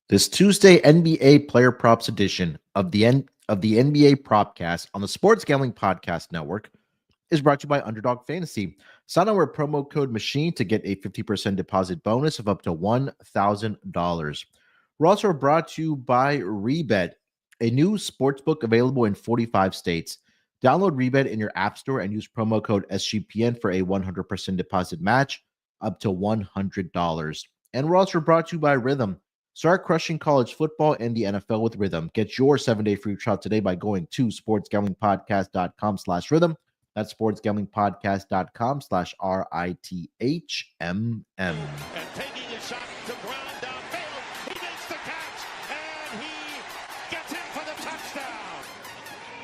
This Tuesday NBA Player Props edition of the NBA Propcast on the Sports Gambling Podcast Network is brought to you by Underdog Fantasy. Sign up with promo code MACHINE to get a 50% deposit bonus of up to $1,000. We're also brought to you by Rebet, a new sportsbook available in 45 states. Download Rebet in your app store and use promo code SGPN for a 100% deposit match up to $100. And we're also brought to you by Rhythm. Start crushing college football and the NFL with Rhythm. Get your 7-day free trial today by going to sportsgamblingpodcast.com/rhythm. That's sportsgamblingpodcast.com/RITHMM. And taking a shot to ground downfield. He makes the catch, and he gets in for the touchdown.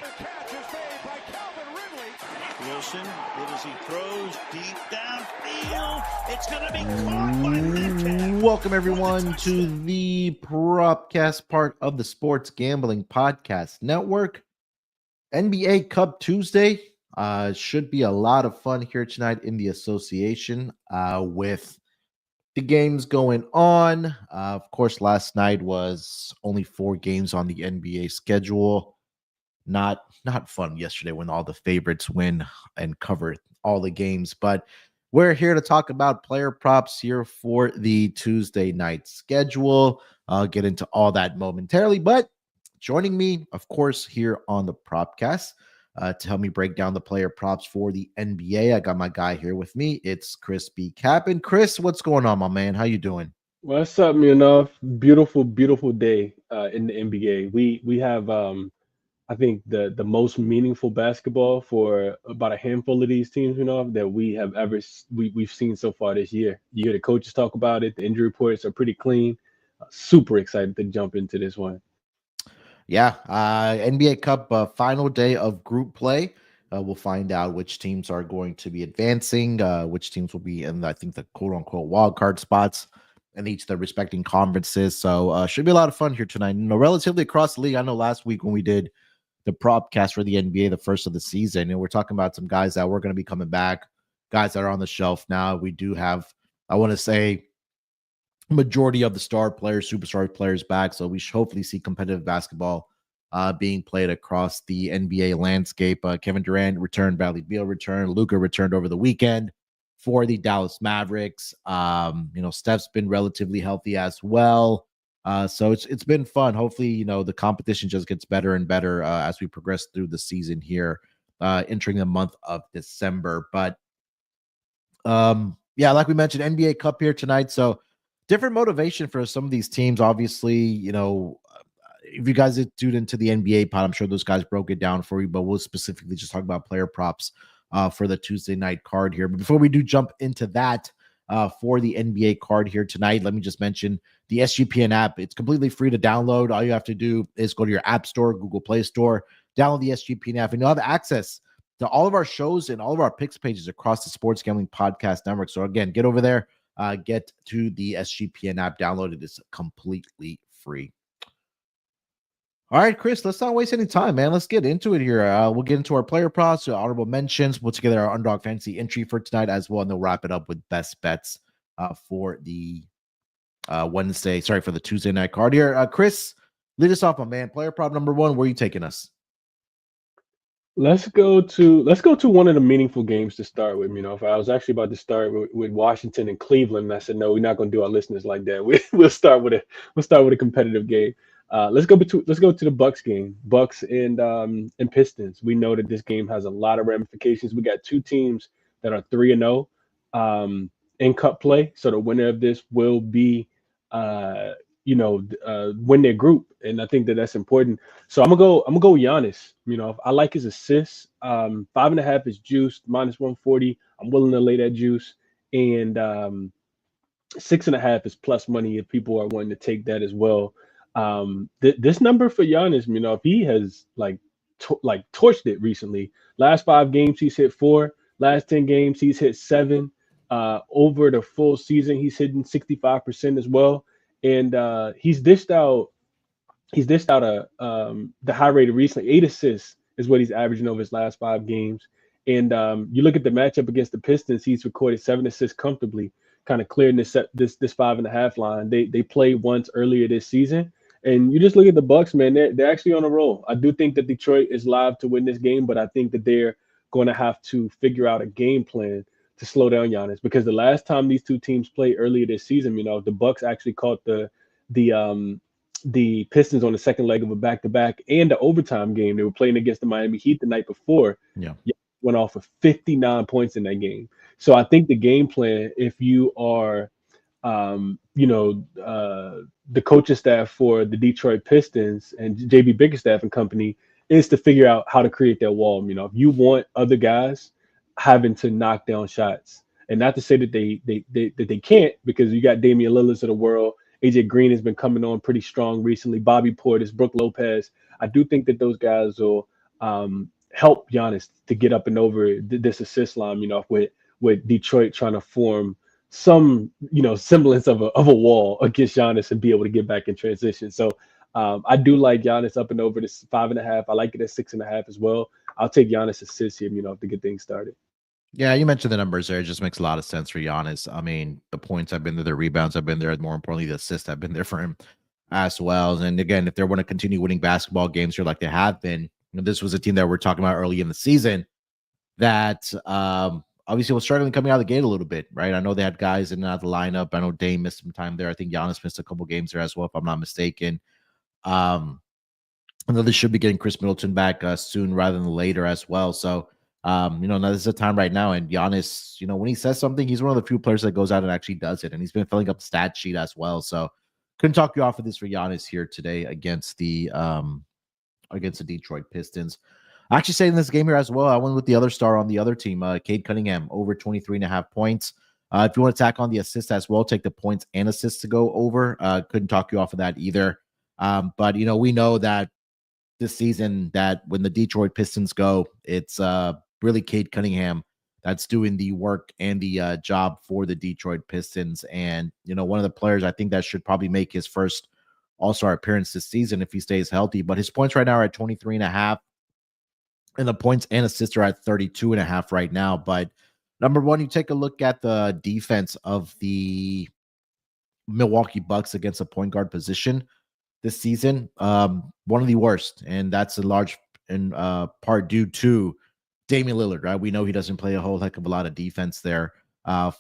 The catch is made by Calvin Ridley. Wilson, good as he throws deep downfield. It's going to be caught by Metcalf. Welcome, everyone, to the Propcast, part of the Sports Gambling Podcast Network. NBA Cup Tuesday. Should be a lot of fun here tonight in the association with the games going on. Of course, last night was only 4 games on the NBA schedule. Not fun yesterday when all the favorites win and cover all the games. But we're here to talk about player props here for the Tuesday night schedule. I'll get into all that momentarily. But joining me, of course, here on the Propcast, to help me break down the player props for the NBA, I got my guy here with me. It's ChrisBeCappinn. Chris, what's going on, my man? How you doing? What's up, Munaf? Beautiful, beautiful day in the NBA. We have I think the most meaningful basketball for about a handful of these teams, that we have we've seen so far this year. You hear the coaches talk about it. The injury reports are pretty clean. Super excited to jump into this one. Yeah, NBA Cup final day of group play. We'll find out which teams are going to be advancing, which teams will be in, I think, the quote-unquote wild card spots in each of the respecting conferences. So should be a lot of fun here tonight. Relatively across the league. I know last week when we did the Propcast for the NBA, the first of the season, and we're talking about some guys that were going to be coming back, guys that are on the shelf now. We do have, I want to say, majority of the star players, superstar players back. So we should hopefully see competitive basketball being played across the NBA landscape. Kevin Durant returned, Bradley Beal returned, Luka returned over the weekend for the Dallas Mavericks. Steph's been relatively healthy as well. So it's been fun. Hopefully, the competition just gets better and better as we progress through the season here, entering the month of December. But yeah, like we mentioned, NBA Cup here tonight. So different motivation for some of these teams. Obviously, if you guys did tune into the NBA pod, I'm sure those guys broke it down for you, but we'll specifically just talk about player props for the Tuesday night card here. But before we do jump into that, for the NBA card here tonight, let me just mention the SGPN app. It's completely free to download. All you have to do is go to your app store, Google Play Store, download the SGPN app, and you'll have access to all of our shows and all of our picks pages across the Sports Gambling Podcast Network. So again, get over there, get to the SGPN app, download it. It's completely free. All right, Chris, let's not waste any time, man. Let's get into it here. We'll get into our player props, honorable mentions, put together our Underdog Fantasy entry for tonight as well, and then we'll wrap it up with best bets for the for the Tuesday night card here. Chris, lead us off, my man. Player prop number 1, where are you taking us? Let's go to one of the meaningful games to start with. If I was actually about to start with Washington and Cleveland, and I said no, we're not going to do our listeners like that. We'll start with a competitive game. Let's go to the Bucks game, Bucks and Pistons. We know that this game has a lot of ramifications. We got 2 teams that are 3-0 in Cup play, so the winner of this will be win their group, and I think that's important. So I'm gonna go with Giannis. I like his assists. 5.5 is juiced, minus 140. I'm willing to lay that juice, and 6.5 is plus money if people are wanting to take that as well. This number for Giannis, if he has torched it recently. Last 5 games he's hit 4. Last 10 games he's hit 7. Over the full season he's hitting 65% as well. And he's dished out the high rate recently. 8 assists is what he's averaging over his last 5 games. And you look at the matchup against the Pistons, he's recorded 7 assists comfortably. kind of clearing this 5.5 line. They played once earlier this season, and you just look at the Bucks, man. They're actually on a roll. I do think that Detroit is live to win this game, but I think that they're going to have to figure out a game plan to slow down Giannis, because the last time these two teams played earlier this season, the Bucks actually caught the Pistons on the second leg of a back-to-back and the overtime game. They were playing against the Miami Heat the night before. Yeah. Went off of 59 points in that game. So I think the game plan, if you are, the coaching staff for the Detroit Pistons and JB Bickerstaff and company, is to figure out how to create that wall. If you want other guys having to knock down shots, and not to say that they can't, because you got Damian Lillard of the world. AJ Green has been coming on pretty strong recently. Bobby Portis, Brook Lopez. I do think that those guys will help Giannis to get up and over this assist line, with Detroit trying to form some, semblance of a wall against Giannis and be able to get back in transition. So I do like Giannis up and over this 5.5. I like it at 6.5 as well. I'll take Giannis assists here, to get things started. Yeah, you mentioned the numbers there. It just makes a lot of sense for Giannis. I mean, the points have been there, the rebounds have been there. More importantly, the assists have been there for him as well. And again, if they want to continue winning basketball games here like they have been, this was a team that we're talking about early in the season that obviously was struggling coming out of the gate a little bit, right? I know they had guys in and out of the lineup. I know Dame missed some time there. I think Giannis missed a couple games there as well, if I'm not mistaken. I know they should be getting Chris Middleton back soon rather than later as well. So, now this is a time right now, and Giannis, when he says something, he's one of the few players that goes out and actually does it, and he's been filling up the stat sheet as well. So, couldn't talk you off of this for Giannis here today against the Detroit Pistons. Actually, saying this game here as well, I went with the other star on the other team, Cade Cunningham, over 23.5 points. If you want to tack on the assist as well, take the points and assists to go over. Couldn't talk you off of that either. But we know that this season, that when the Detroit Pistons go, it's really Cade Cunningham that's doing the work and the job for the Detroit Pistons. And, one of the players I think that should probably make his first All-Star appearance this season if he stays healthy. But his points right now are at 23.5, and the points and assists are at 32.5 right now. But number one, you take a look at the defense of the Milwaukee Bucks against a point guard position this season, one of the worst, and that's a large in part due to Damian Lillard, right? We know he doesn't play a whole heck of a lot of defense there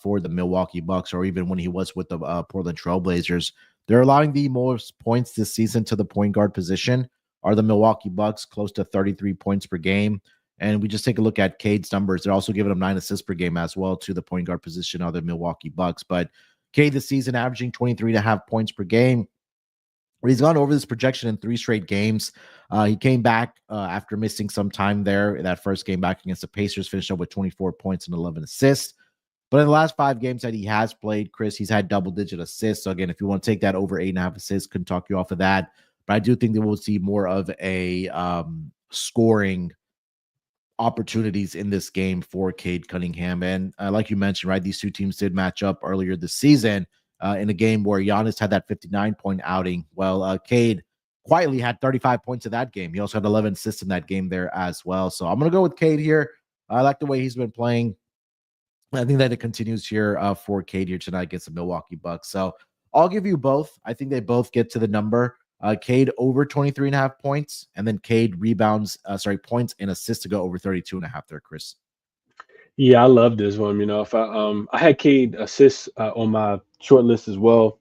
for the Milwaukee Bucks, or even when he was with the Portland Trail Blazers. They're allowing the most points this season to the point guard position are the Milwaukee Bucks, close to 33 points per game. And we just take a look at Cade's numbers. They're also giving him 9 assists per game as well to the point guard position of the Milwaukee Bucks. But Cade this season averaging 23.5 points per game. He's gone over this projection in 3 straight games. He came back after missing some time there. That first game back against the Pacers, finished up with 24 points and 11 assists. But in the last 5 games that he has played, Chris, he's had double-digit assists. So again, if you want to take that over 8.5 assists, couldn't talk you off of that. But I do think that we'll see more of a scoring opportunities in this game for Cade Cunningham. And like you mentioned, right, these two teams did match up earlier this season. In a game where Giannis had that 59-point outing. Well, Cade quietly had 35 points in that game. He also had 11 assists in that game there as well. So I'm going to go with Cade here. I like the way he's been playing. I think that it continues here for Cade here tonight against the Milwaukee Bucks. So I'll give you both. I think they both get to the number. Cade over 23.5 points, and then Cade points and assists to go over 32.5 there, Chris. Yeah, I love this one. If I had Cade assists on my short list as well.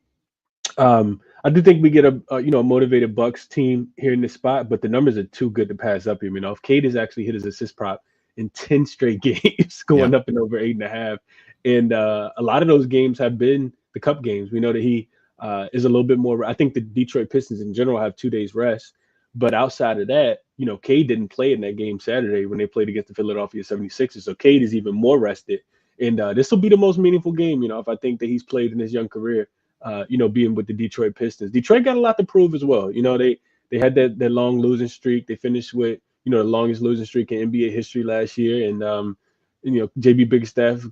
I do think we get a motivated Bucks team here in this spot, but the numbers are too good to pass up here. If Cade has actually hit his assist prop in 10 straight games, going up and over 8.5, and a lot of those games have been the Cup games. We know that he is a little bit more. I think the Detroit Pistons in general have 2 days rest. But outside of that, Cade didn't play in that game Saturday when they played against the Philadelphia 76ers. So Cade is even more rested. And this will be the most meaningful game, if I think that he's played in his young career, being with the Detroit Pistons. Detroit got a lot to prove as well. They had that long losing streak. They finished with, the longest losing streak in NBA history last year. And, JB Bickerstaff,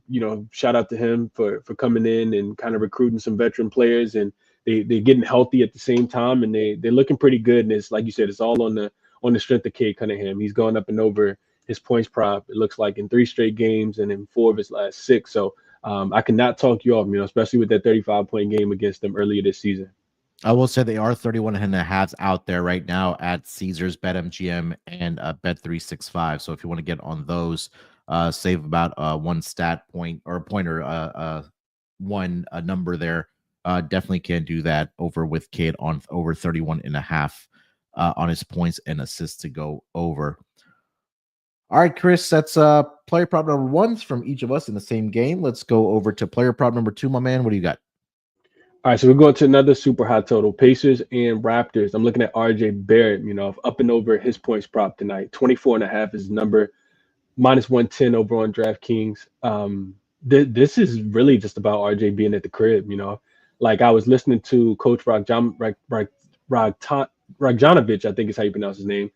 shout out to him for coming in and kind of recruiting some veteran players. And they're getting healthy at the same time, and they're looking pretty good. And it's like you said, it's all on the strength of Cade Cunningham. He's gone up and over his points prop, it looks like, in 3 straight games and in 4 of his last 6. So I cannot talk you off, especially with that 35-point game against them earlier this season. I will say they are 31.5 out there right now at Caesars, BetMGM, and Bet365. So if you want to get on those, save about one stat point or a point or one number there. Definitely can do that over with Cade on over 31.5 on his points and assists to go over. All right, Chris, that's player prop number 1 from each of us in the same game. Let's go over to player prop number 2, my man. What do you got? All right, so we're going to another super high total. Pacers and Raptors. I'm looking at RJ Barrett, up and over his points prop tonight. 24.5 is his number, minus 110 over on DraftKings. This is really just about RJ being at the crib, Like I was listening to Coach Ragjanovich, I think is how you pronounce his name,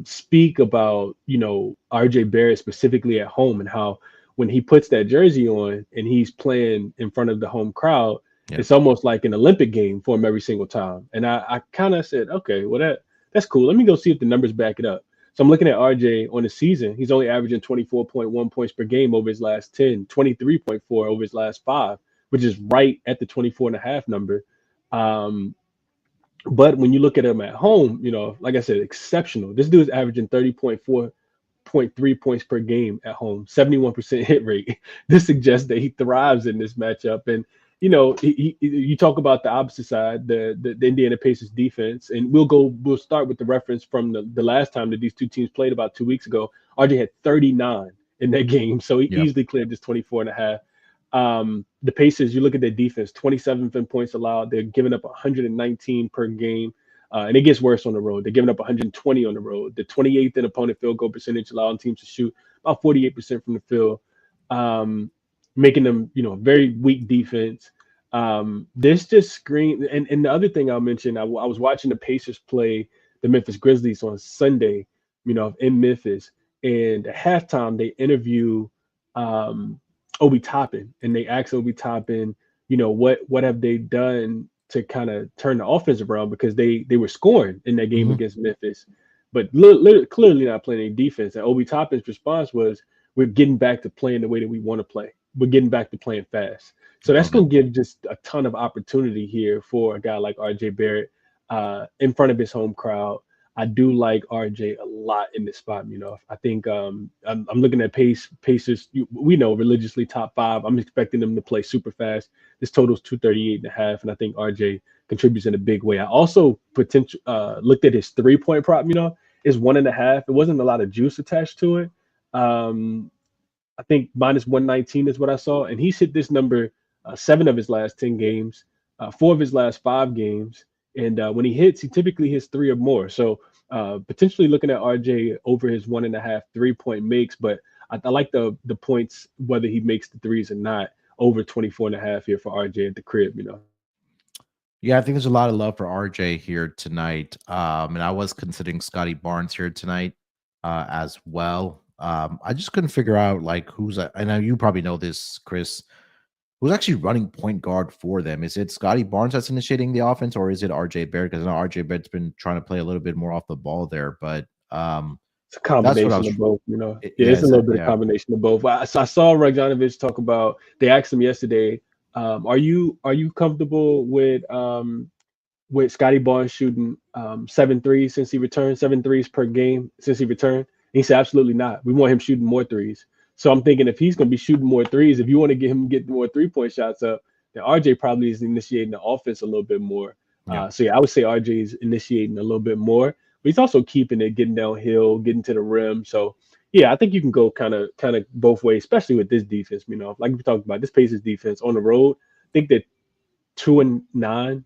speak about, RJ Barrett specifically at home and how when he puts that jersey on and he's playing in front of the home crowd, it's almost like an Olympic game for him every single time. And I kind of said, okay, well, that's cool. Let me go see if the numbers back it up. So I'm looking at RJ on the season. He's only averaging 24.1 points per game over his last 10, 23.4 over his last 5, which is right at the 24.5 number. But when you look at him at home, like I said, exceptional. This dude's averaging 30.3 points per game at home, 71% hit rate. This suggests that he thrives in this matchup. And you talk about the opposite side, the Indiana Pacers defense, and we'll start with the reference from the last time that these two teams played about 2 weeks ago. RJ had 39 in that game, so he easily cleared this 24.5. The Pacers, you look at their defense, 27th in points allowed. They're giving up 119 per game, and it gets worse on the road. They're giving up 120 on the road. The 28th in opponent field goal percentage, allowing teams to shoot about 48% from the field. Making them, very weak defense. This just screams. And the other thing I'll mention, I was watching the Pacers play the Memphis Grizzlies on Sunday, in Memphis, and at halftime they interview Obi Toppin, and they asked Obi Toppin, what have they done to kind of turn the offense around, because they were scoring in that game against Memphis, but clearly not playing any defense. And Obi Toppin's response was, we're getting back to playing the way that we want to play. We're getting back to playing fast. So that's going to give just a ton of opportunity here for a guy like RJ Barrett in front of his home crowd. I do like RJ a lot in this spot. I think I'm looking at Pacers. We know religiously top 5. I'm expecting them to play super fast. This total's 238.5, and I think RJ contributes in a big way. I also looked at his 3-point prop. Is 1.5. It wasn't a lot of juice attached to it. I think minus 119 is what I saw, and he's hit this number 7 of his last 10 games, 4 of his last 5 games, and when he hits, he typically hits 3 or more. So potentially looking at RJ over his 1.5 3-point makes, but I like the points whether he makes the threes or not, over 24.5 here for RJ at the crib. Yeah, I think there's a lot of love for RJ here tonight, and I was considering Scotty Barnes here tonight as well. I just couldn't figure out who's. I know you probably know this, Chris. Who's actually running point guard for them? Is it Scotty Barnes that's initiating the offense, or is it RJ Barrett? Because I know RJ Barrett's been trying to play a little bit more off the ball there, but it's a combination of both. It's a little bit of combination of both. I saw Ragjanovich talk about. They asked him yesterday, "Are you comfortable with Scotty Barnes shooting 7 threes since he returned, 7 threes per game since he returned?" And he said, "Absolutely not. We want him shooting more threes." So I'm thinking if he's going to be shooting more threes, if you want to get more 3-point shots up, then RJ probably is initiating the offense a little bit more. I would say RJ is initiating a little bit more, but he's also keeping it, getting downhill, getting to the rim. So yeah, I think you can go kind of both ways, especially with this defense. Like we talked about, this Pacers defense on the road. I think that 2-9,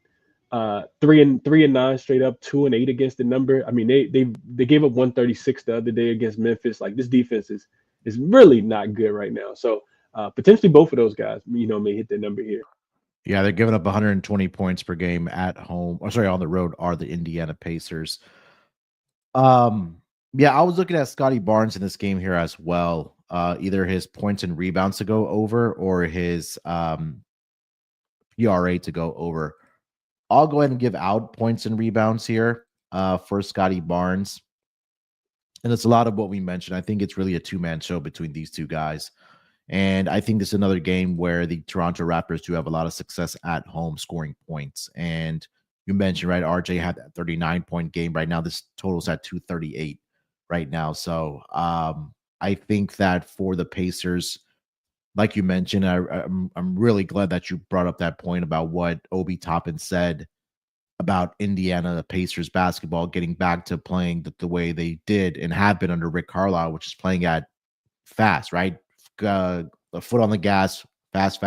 3-9 straight up, 2-8 against the number. I mean, they gave up 136 the other day against Memphis. This defense is really not good right now. So potentially both of those guys, may hit their number here. Yeah, they're giving up 120 points per game at home. On the road are the Indiana Pacers. Yeah, I was looking at Scotty Barnes in this game here as well. Either his points and rebounds to go over or his PRA to go over. I'll go ahead and give out points and rebounds here for Scotty Barnes. And it's a lot of what we mentioned. I think it's really a 2-man show between these two guys. And I think this is another game where the Toronto Raptors do have a lot of success at home scoring points. And you mentioned, right, RJ had that 39-point game. Right now, this total's at 238 right now. So I think that for the Pacers, like you mentioned, I'm really glad that you brought up that point about what Obi Toppin said about Indiana, the Pacers basketball getting back to playing the way they did and have been under Rick Carlisle, which is playing at fast, right? The foot on the gas, fast,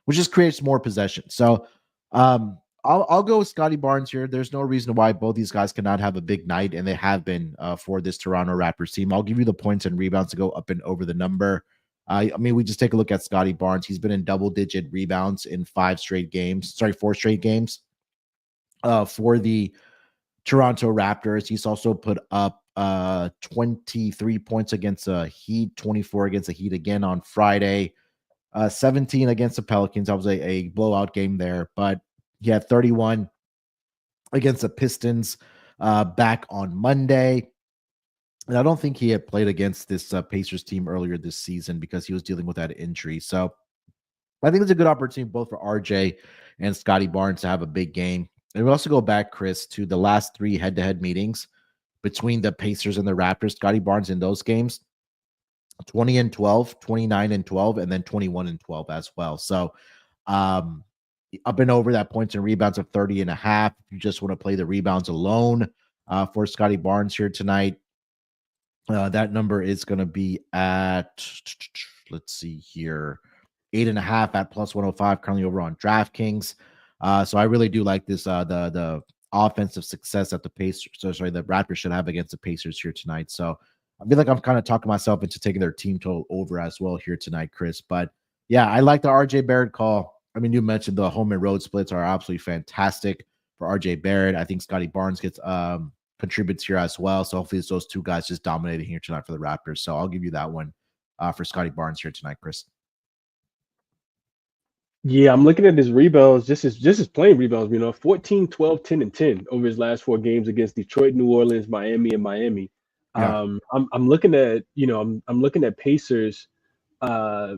which just creates more possession. So I'll go with Scotty Barnes here. There's no reason why both these guys cannot have a big night, and they have been for this Toronto Raptors team. I'll give you the points and rebounds to go up and over the number. I mean, we just take a look at Scotty Barnes. He's been in double-digit rebounds in 4 straight games. For the Toronto Raptors. He's also put up 23 points against the Heat, 24 against the Heat again on Friday, 17 against the Pelicans. That was a blowout game there, but he had 31 against the Pistons back on Monday. And I don't think he had played against this Pacers team earlier this season because he was dealing with that injury. So I think it's a good opportunity both for RJ and Scotty Barnes to have a big game. And we also go back, Chris, to the last 3 head-to-head meetings between the Pacers and the Raptors. Scotty Barnes in those games, 20-12, 29-12, and then 21-12 as well. So up and over that points and rebounds of 30.5. If you just want to play the rebounds alone for Scotty Barnes here tonight, that number is going to be at, let's see here, 8.5 at plus 105, currently over on DraftKings. So I really do like this, the offensive success that the Raptors should have against the Pacers here tonight. So I feel like I'm kind of talking myself into taking their team total over as well here tonight, Chris. But yeah, I like the RJ Barrett call. I mean, you mentioned the home and road splits are absolutely fantastic for RJ Barrett. I think Scotty Barnes gets contributes here as well. So hopefully it's those two guys just dominating here tonight for the Raptors. So I'll give you that one for Scotty Barnes here tonight, Chris. Yeah, I'm looking at his rebounds, just his playing rebounds, 14, 12, 10, and 10 over his last 4 games against Detroit, New Orleans, Miami, and Miami. Yeah. I'm looking at, I'm looking at Pacers. I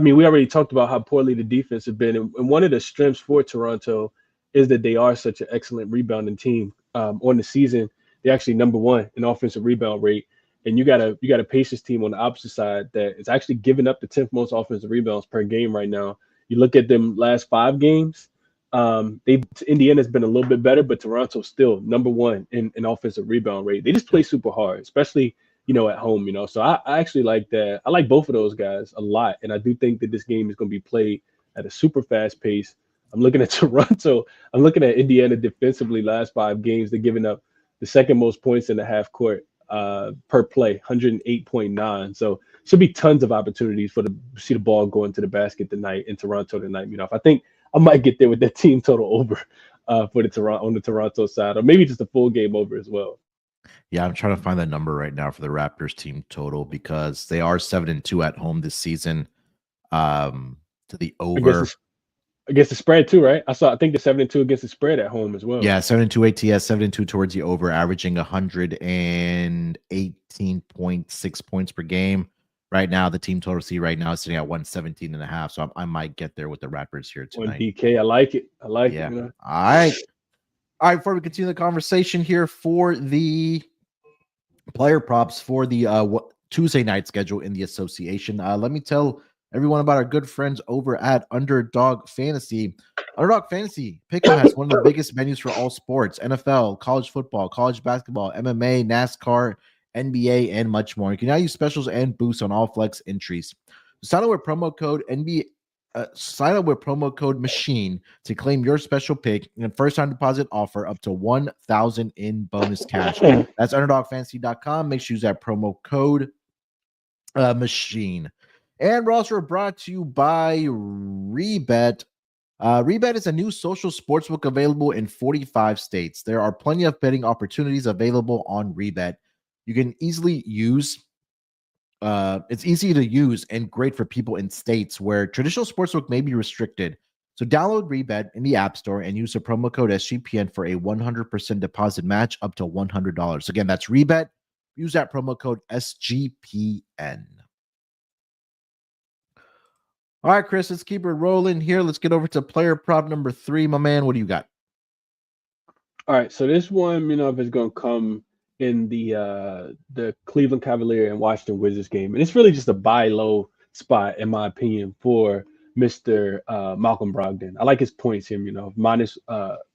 mean, we already talked about how poorly the defense has been, and one of the strengths for Toronto is that they are such an excellent rebounding team. On the season, they're actually number 1 in offensive rebound rate. And you got a Pacers team on the opposite side that is actually giving up the 10th most offensive rebounds per game right now. You look at them last 5 games, Indiana's been a little bit better, but Toronto's still number 1 in offensive rebound rate. They just play super hard, especially, at home, So I actually like that. I like both of those guys a lot. And I do think that this game is going to be played at a super fast pace. I'm looking at Toronto. I'm looking at Indiana defensively last 5 games. They're giving up the second most points in the half court per play, 108.9. So should be tons of opportunities to see the ball go into the basket tonight in Toronto tonight. I think I might get there with that team total over for on the Toronto side, or maybe just a full game over as well. Yeah, I'm trying to find that number right now for the Raptors team total because they are 7-2 at home this season. To the over against the spread too, right? I think the 7-2 against the spread at home as well. Yeah, 7-2 ATS, 7-2 towards the over, averaging 118.6 points per game. Right now, the team total C right now is sitting at 117.5. So I might get there with the Raptors here tonight. On DK, I like it. I like it. All right. All right, before we continue the conversation here for the player props for the Tuesday night schedule in the association, let me tell everyone about our good friends over at Underdog Fantasy. Underdog Fantasy Pick'em has one of the biggest venues for all sports: NFL, college football, college basketball, MMA, NASCAR, NBA, and much more. You can now use specials and boosts on all flex entries. Sign up with promo code NBA. Sign up with promo code MACHINE to claim your special pick and first-time deposit offer up to $1,000 in bonus cash. That's UnderdogFantasy.com. Make sure you use that promo code MACHINE. And we're also brought to you by Rebet. Rebet is a new social sportsbook available in 45 states. There are plenty of betting opportunities available on Rebet. You can easily use. It's easy to use and great for people in states where traditional sportsbook may be restricted. So download Rebet in the App Store and use the promo code SGPN for a 100% deposit match up to $100. Again, that's Rebet. Use that promo code SGPN. All right, Chris, let's keep it rolling here. Let's get over to player prop number 3, my man. What do you got? All right, so this one, is going to come in the Cleveland Cavalier and Washington Wizards game, and it's really just a buy low spot, in my opinion, for Mr. Malcolm Brogdon. I like his points here, minus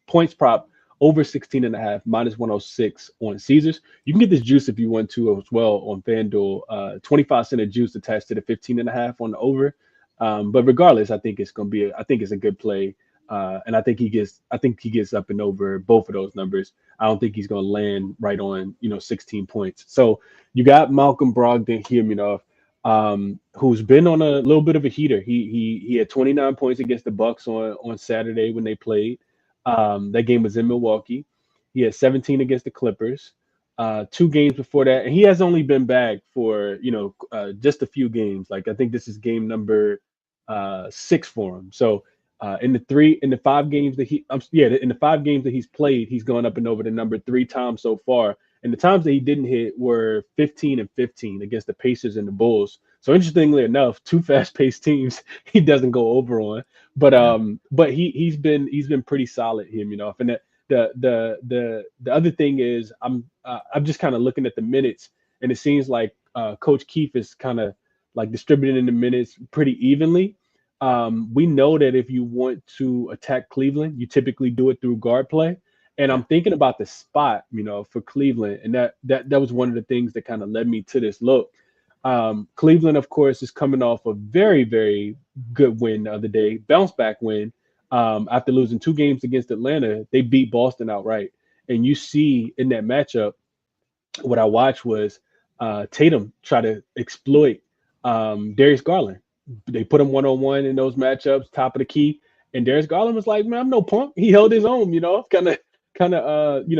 points prop over 16.5, minus 106 on Caesars. You can get this juice if you want to as well on FanDuel. 25 cent of juice attached to the 15.5 on the over. But regardless, I think it's going to be I think it's a good play. And I think he gets up and over both of those numbers. I don't think he's going to land right on 16 points. So you got Malcolm Brogdon here, who's been on a little bit of a heater. He had 29 points against the Bucks on Saturday when they played. That game was in Milwaukee. He had 17 against the Clippers. 2 games before that, and he has only been back for just a few games. Like I think this is game number 6 for him. So. In the 5 games that he's played, he's gone up and over the number 3 times so far. And the times that he didn't hit were 15 and 15 against the Pacers and the Bulls. So interestingly enough, 2 fast-paced teams he doesn't go over on. But he's been pretty solid here, And the other thing is I'm just kind of looking at the minutes, and it seems like Coach Keefe is kind of like distributing the minutes pretty evenly. We know that if you want to attack Cleveland, you typically do it through guard play. And I'm thinking about the spot, for Cleveland. And that was one of the things that kind of led me to this look. Cleveland, of course, is coming off a very, very good win the other day, bounce back win. After losing 2 games against Atlanta, they beat Boston outright. And you see in that matchup, what I watched was Tatum try to exploit Darius Garland. They put him 1-on-1 in those matchups, top of the key, and Darius Garland was like, "Man, I'm no punk." He held his own,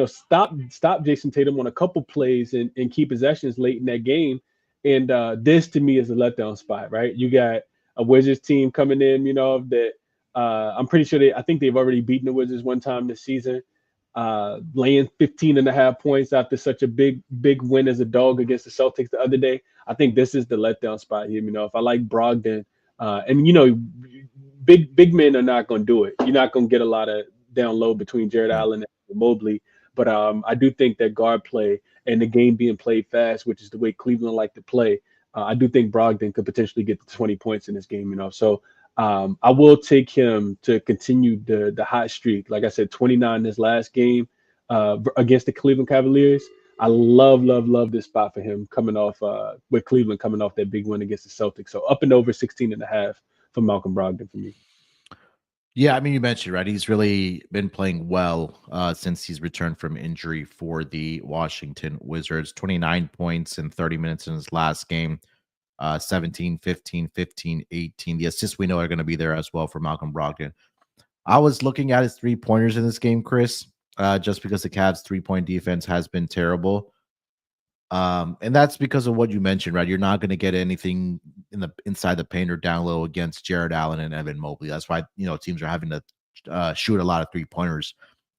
stop Jason Tatum on a couple plays and key possessions late in that game. And this to me is a letdown spot, right? You got a Wizards team coming in, that I'm pretty sure I think they've already beaten the Wizards one time this season, laying 15.5 points after such a big win as a dog against the Celtics the other day. I think this is the letdown spot here. If I like Brogdon, and big men are not going to do it. You're not going to get a lot of down low between Jared Allen and Mobley. But I do think that guard play and the game being played fast, which is the way Cleveland like to play, I do think Brogdon could potentially get to 20 points in this game. So I will take him to continue the hot streak. Like I said, 29 this last game against the Cleveland Cavaliers. I love this spot for him coming off with Cleveland coming off that big win against the Celtics. So up and over 16.5 for Malcolm Brogdon for me. Yeah, I mean, you mentioned, right? He's really been playing well since he's returned from injury for the Washington Wizards. 29 points in 30 minutes in his last game. 17, 15, 15, 18. The assists we know are going to be there as well for Malcolm Brogdon. I was looking at his 3-pointers in this game, Chris, just because the Cavs' 3-point defense has been terrible. And that's because of what you mentioned, right? You're not going to get anything inside the paint or down low against Jared Allen and Evan Mobley. That's why, teams are having to shoot a lot of 3-pointers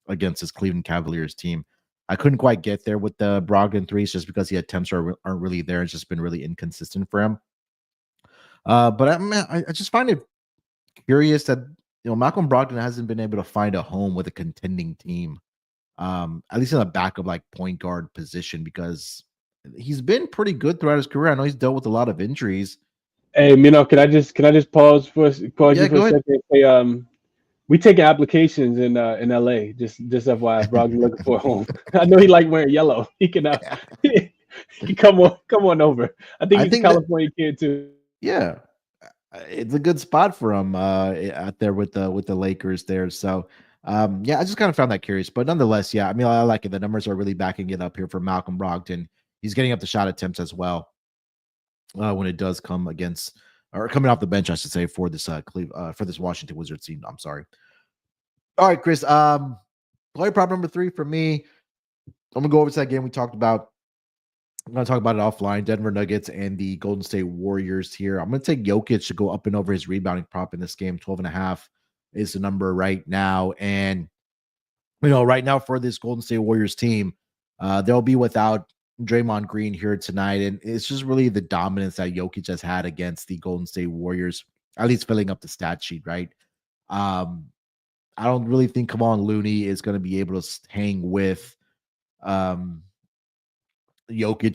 against this Cleveland Cavaliers team. I couldn't quite get there with the Brogdon threes just because the attempts aren't really there. It's just been really inconsistent for him. But I just find it curious that Malcolm Brogdon hasn't been able to find a home with a contending team, at least in the backup like point guard position, because he's been pretty good throughout his career. I know he's dealt with a lot of injuries. Hey, can I just pause you for a second and say, we take applications in LA. Just FYI, Brogdon looking for a home. I know he like wearing yellow. He can he come on over. I think he's a California kid too. Yeah, it's a good spot for him out there with the Lakers there. So I just kind of found that curious, but nonetheless, I mean, I like it. The numbers are really backing it up here for Malcolm Brogdon. He's getting up the shot attempts as well when it does come against or coming off the bench, I should say, for this for this Washington Wizards team. I'm sorry. All right, Chris. Play prop number 3 for me. I'm gonna go over to that game we talked about. I'm going to talk about it offline. Denver Nuggets and the Golden State Warriors here. I'm going to take Jokic to go up and over his rebounding prop in this game. 12.5 is the number right now. And, right now for this Golden State Warriors team, they'll be without Draymond Green here tonight. And it's just really the dominance that Jokic has had against the Golden State Warriors. at least filling up the stat sheet, right? I don't really think Kevon Looney is going to be able to hang with Jokic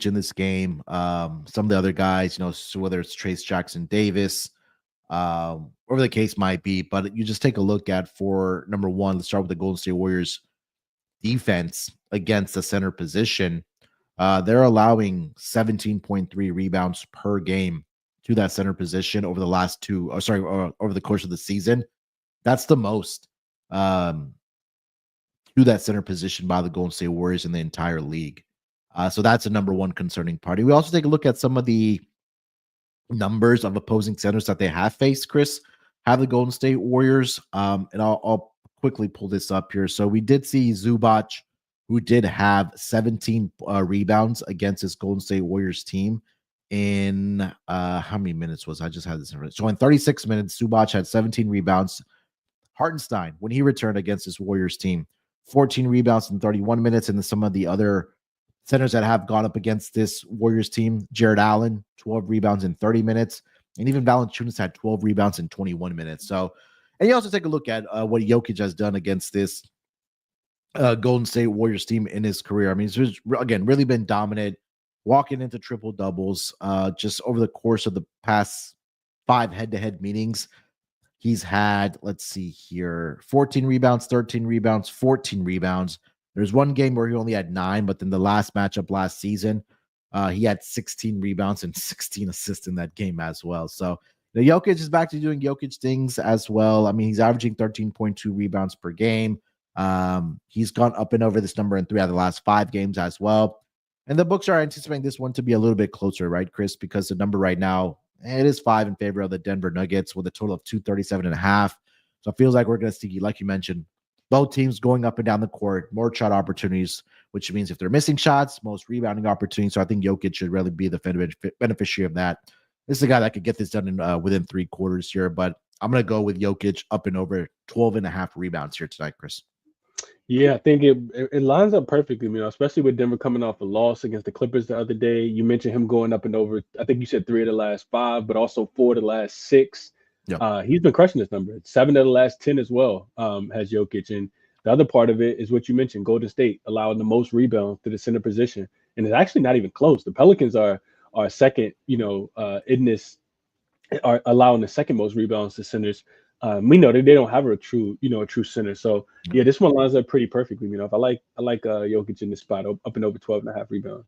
in this game. Some of the other guys, so whether it's Trace Jackson Davis, whatever the case might be. But you just take a look at, for number one, let's start with the Golden State Warriors defense against the center position. They're allowing 17.3 rebounds per game to that center position over the over the course of the season. That's the most to that center position by the Golden State Warriors in the entire league. So that's a number one concerning party. We also take a look at some of the numbers of opposing centers that they have faced, Chris, have the Golden State Warriors. And I'll quickly pull this up here. So we did see Zubac, who did have 17 rebounds against his Golden State Warriors team in how many minutes was I just had this? So in 36 minutes, Zubac had 17 rebounds. Hartenstein, when he returned against his Warriors team, 14 rebounds in 31 minutes. And then some of the other centers that have gone up against this Warriors team, Jared Allen, 12 rebounds in 30 minutes. And even Valanciunas had 12 rebounds in 21 minutes. So, and you also take a look at what Jokic has done against this Golden State Warriors team in his career. I mean, he's again really been dominant, walking into triple doubles just over the course of the past 5 head-to-head meetings. He's had, let's see here, 14 rebounds, 13 rebounds, 14 rebounds. There's one game where he only had 9, but then the last matchup last season, he had 16 rebounds and 16 assists in that game as well. So the Jokic is back to doing Jokic things as well. I mean, he's averaging 13.2 rebounds per game. He's gone up and over this number in 3 out of the last 5 games as well. And the books are anticipating this one to be a little bit closer, right, Chris? Because the number right now, it is 5 in favor of the Denver Nuggets with a total of 237.5. So it feels like we're going to see, like you mentioned, both teams going up and down the court, more shot opportunities, which means if they're missing shots, most rebounding opportunities. So I think Jokic should really be the beneficiary of that. This is a guy that could get this done in within 3 quarters here, but I'm going to go with Jokic up and over 12.5 rebounds here tonight, Chris. Yeah, I think it lines up perfectly, especially with Denver coming off a loss against the Clippers the other day. You mentioned him going up and over, I think you said 3 of the last 5, but also 4 of the last 6. Yep. He's been crushing this number. 7 of the last 10 as well has Jokic. And the other part of it is what you mentioned, Golden State allowing the most rebounds to the center position. And it's actually not even close. The Pelicans are second, in this, are allowing the second most rebounds to centers. We know that they don't have a true center. So yeah, this one lines up pretty perfectly. I like Jokic in this spot, up and over 12.5 rebounds.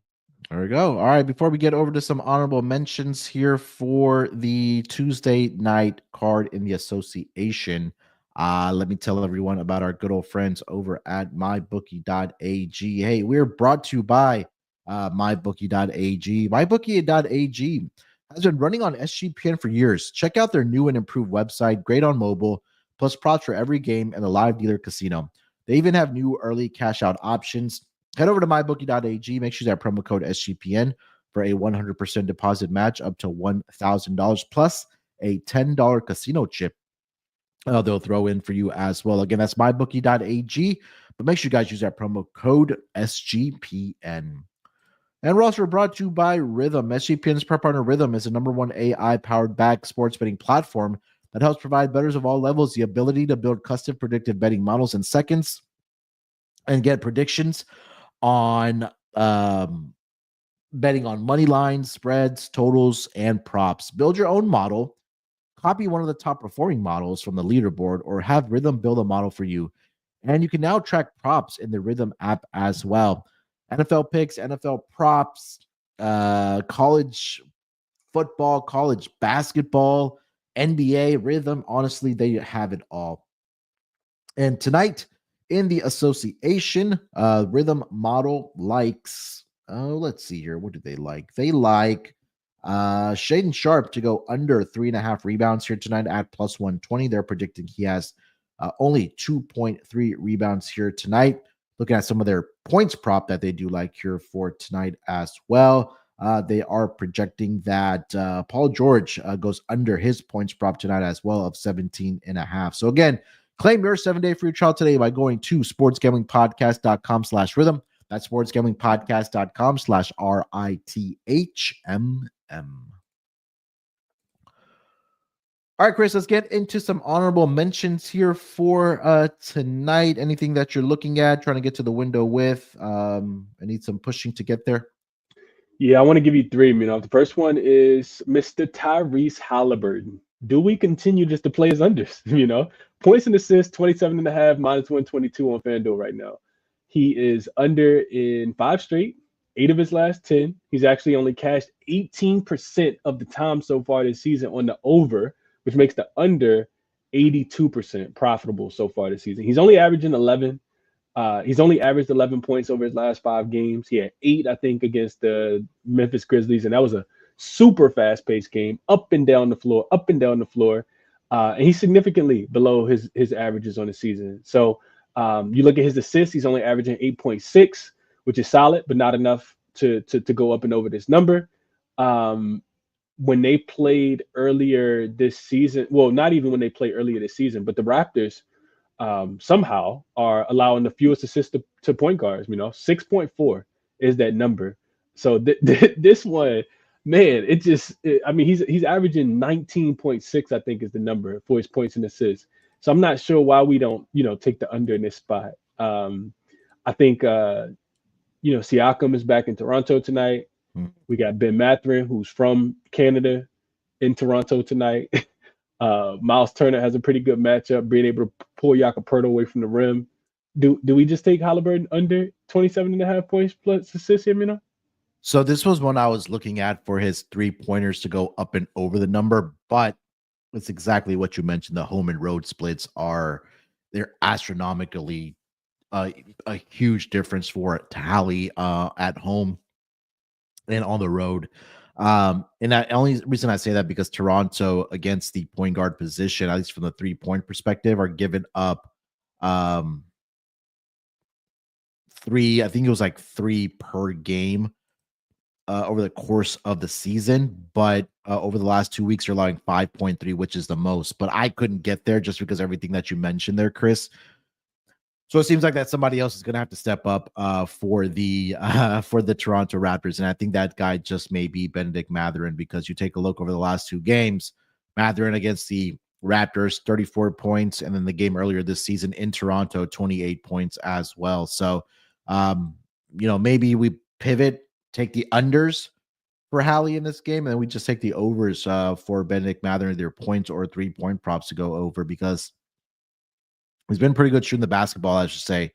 There we go. All right, before we get over to some honorable mentions here for the Tuesday night card in the association, let me tell everyone about our good old friends over at mybookie.ag. Hey, we're brought to you by mybookie.ag. Mybookie.ag has been running on SGPN for years. Check out their new and improved website, great on mobile, plus props for every game and a live dealer casino. They even have new early cash out options. Head over to mybookie.ag. Make sure you have promo code SGPN for a 100% deposit match up to $1,000 plus a $10 casino chip they'll throw in for you as well. Again, that's mybookie.ag. But make sure you guys use that promo code SGPN. And we're also brought to you by Rhythm. SGPN's prep partner Rhythm is the #1 AI-powered back sports betting platform that helps provide bettors of all levels the ability to build custom predictive betting models in seconds and get predictions on betting on money lines, spreads, totals, and props. Build your own model, copy one of the top performing models from the leaderboard, or have Rhythm build a model for you. And you can now track props in the Rhythm app as well. NFL picks, NFL props, college football, college basketball, NBA, Rhythm. Honestly, they have it all. And tonight in the association, Rhythm model likes, let's see here. What do they like? They like Shaedon Sharpe to go under 3.5 rebounds here tonight at plus 120. They're predicting he has only 2.3 rebounds here tonight. Looking at some of their points prop that they do like here for tonight as well. They are projecting that Paul George goes under his points prop tonight as well of 17.5. So again, claim your 7-day free trial today by going to sportsgamblingpodcast.com/rhythm. That's sportsgamblingpodcast.com/RITHMM. All right, Chris, let's get into some honorable mentions here for tonight. Anything that you're looking at, trying to get to the window with? I need some pushing to get there. Yeah, I want to give you three. The first one is Mr. Tyrese Halliburton. Do we continue just to play his unders? Points and assists, 27.5, minus 122 on FanDuel right now. He is under in 5 straight, 8 of his last 10. He's actually only cashed 18% of the time so far this season on the over, which makes the under 82% profitable so far this season. He's only averaging 11. He's only averaged 11 points over his last 5 games. He had 8, I think, against the Memphis Grizzlies, and that was a super fast-paced game, up and down the floor. And he's significantly below his averages on the season. So you look at his assists, he's only averaging 8.6, which is solid, but not enough to go up and over this number. When they played earlier this season, well, not even when they played earlier this season, but the Raptors somehow are allowing the fewest assists to point guards. 6.4 is that number. So this one, man, he's averaging 19.6, I think, is the number for his points and assists. So I'm not sure why we don't, take the under in this spot. I think, Siakam is back in Toronto tonight. We got Ben Mathurin, who's from Canada, in Toronto tonight. Miles Turner has a pretty good matchup, being able to pull Jakob Poeltl away from the rim. Do we just take Halliburton under 27.5 points plus assists here, So this was one I was looking at for his 3-pointers to go up and over the number, but it's exactly what you mentioned. The home and road splits they're astronomically a huge difference for Tally at home and on the road. And the only reason I say that because Toronto against the point guard position, at least from the 3-point perspective, are giving up 3. I think it was like 3 per game over the course of the season, but over the last 2 weeks, you're allowing 5.3, which is the most. But I couldn't get there just because everything that you mentioned there, Chris. So it seems like that somebody else is going to have to step up for the Toronto Raptors, and I think that guy just may be Bennedict Mathurin, because you take a look over the last 2 games, Mathurin against the Raptors, 34 points, and then the game earlier this season in Toronto, 28 points as well. So, maybe we pivot, take the unders for Hallie in this game, and then we just take the overs for Bennedict Mathurin, their points or 3-point props to go over, because he's been pretty good shooting the basketball, I should say,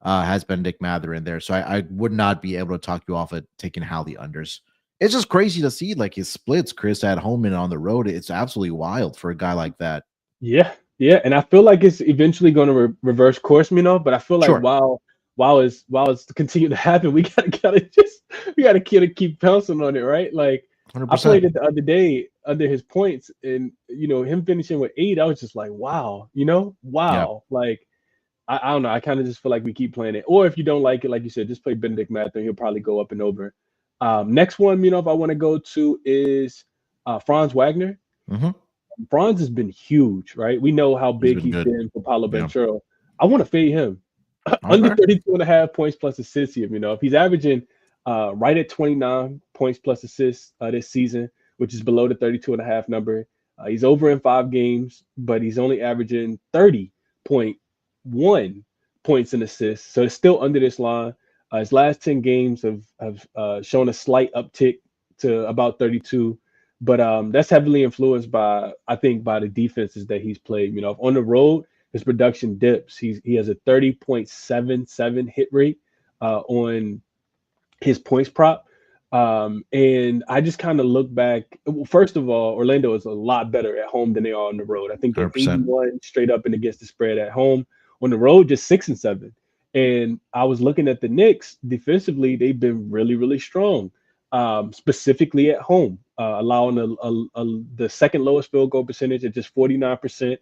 has Bennedict Mathurin there. So I would not be able to talk you off at taking Hallie unders. It's just crazy to see like his splits, Chris, at home and on the road. It's absolutely wild for a guy like that. Yeah. And I feel like it's eventually going to reverse course, but I feel like while it's continue to happen, we gotta keep pouncing on it, right? Like 100%. I played it the other day under his points, and him finishing with 8, I was just like, wow, Yeah. Like I don't know, I kind of just feel like we keep playing it. Or if you don't like it, like you said, just play Bennedict Mathurin, he'll probably go up and over. Next one, if I want to go to is Franz Wagner. Franz has been huge, right? We know how big he's been for Paolo Banchero. I want to fade him. Under 32.5 points plus assists here. If he's averaging right at 29 points plus assists this season, which is below the 32.5 number. He's over in 5 games, but he's only averaging 30.1 points and assists. So it's still under this line. His last 10 games have shown a slight uptick to about 32. But that's heavily influenced by the defenses that he's played. On the road, his production dips. He has a 30.77 hit rate on his points prop. And I just kind of look back. Well, first of all, Orlando is a lot better at home than they are on the road. I think they're 81 straight up and against the spread at home. On the road, just 6-7. And I was looking at the Knicks defensively; they've been really, really strong, specifically at home, allowing the second lowest field goal percentage at just 49%.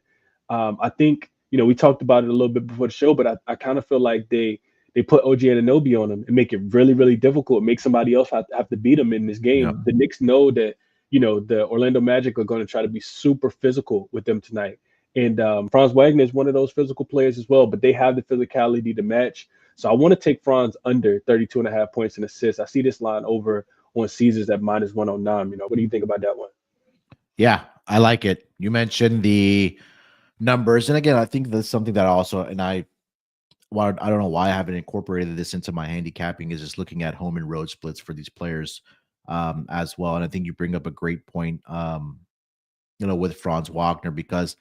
I think we talked about it a little bit before the show, but I kind of feel like they put OG Anunoby on him and make it really, really difficult, make somebody else have to beat him in this game. Yeah. The Knicks know that, the Orlando Magic are going to try to be super physical with them tonight. And Franz Wagner is one of those physical players as well, but they have the physicality to match. So I want to take Franz under 32.5 points and assists. I see this line over on Caesars at -109. What do you think about that one? Yeah, I like it. You mentioned the numbers, and again, I think that's something that also, and I don't know why I haven't incorporated this into my handicapping, is just looking at home and road splits for these players as well. And I think you bring up a great point, with Franz Wagner, because